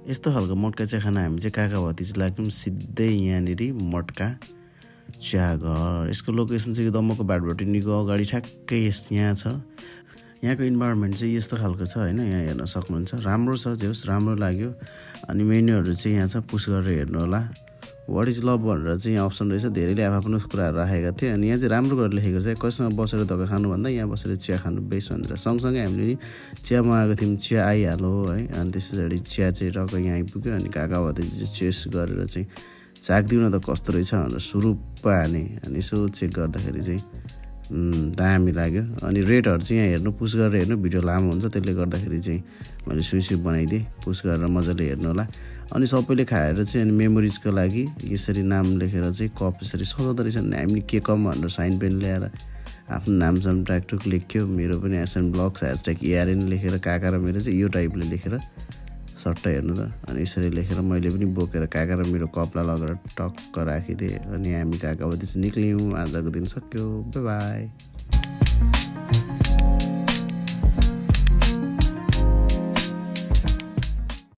यस्तो खालको मटका चिया खान हामी चाहिँ काकाभती चाहिँ लाग्यौँ सिधै यहाँनिर मटका चिया घर। यसको लोकेसन चाहिँ दमकको बाटबाट निको अगाडि ठ्याक्कै यहाँ छ। यहाँको इन्भाइरोमेन्ट चाहिँ यस्तो खालको छ होइन, यहाँ हेर्न सक्नुहुन्छ। राम्रो छ, जे होस् राम्रो लाग्यो। अनि मेन्युहरू चाहिँ यहाँ छ, पुस गरेर हेर्नु होला। वाट इज लभ भनेर चाहिँ यहाँ अप्सन रहेछ। धेरैले आफ्नो कुराहरू राखेका थिए। अनि यहाँ चाहिँ राम्रो गरेर लेखेको छ, कसैसँग बसेर धक्का खानुभन्दा यहाँ बसेर चिया खानु बेस्ट भनेर। सँगसँगै हामीले चिया मगाएको थियौँ, चिया आइहाल्यो है। अनि त्यस पछाडि चिया चाहिँ टक्क यहाँ आइपुग्यो। अनि काकाभती चाहिँ चेस गरेर चाहिँ चाखिदिउँ न त कस्तो रहेछ भनेर सुरुप्प हाने। अनि यसो चेक गर्दाखेरि चाहिँ दामी लाग्यो। अनि रेटहरू चाहिँ यहाँ हेर्नु, पुस गरेर हेर्नु, भिडियो लामो हुन्छ त्यसले गर्दाखेरि चाहिँ मैले सुई बनाइदिएँ। पुस गरेर मजाले हेर्नु होला। अनि सबैले खाएर चाहिँ अनि मेमोरिजको लागि यसरी नाम लेखेर चाहिँ कप यसरी सजाउँदो रहेछ। अनि हामीले के कम भनेर साइन पेन ल्याएर आफ्नो नामसाम ट्याकटुक लेख्यो। मेरो पनि एसएन ब्लग्स #ARN लेखेर काका र मेरो चाहिँ यो टाइपले लेखेर सट्ट हेर्नु त। अनि यसरी लेखेर मैले पनि बोकेर काका र मेरो कपलाई लगेर टक्क राखिदिएँ। अनि हामी काकाभती चाहिँ निक्ल्यौँ। आजको दिन सक्यो, बाई बाई।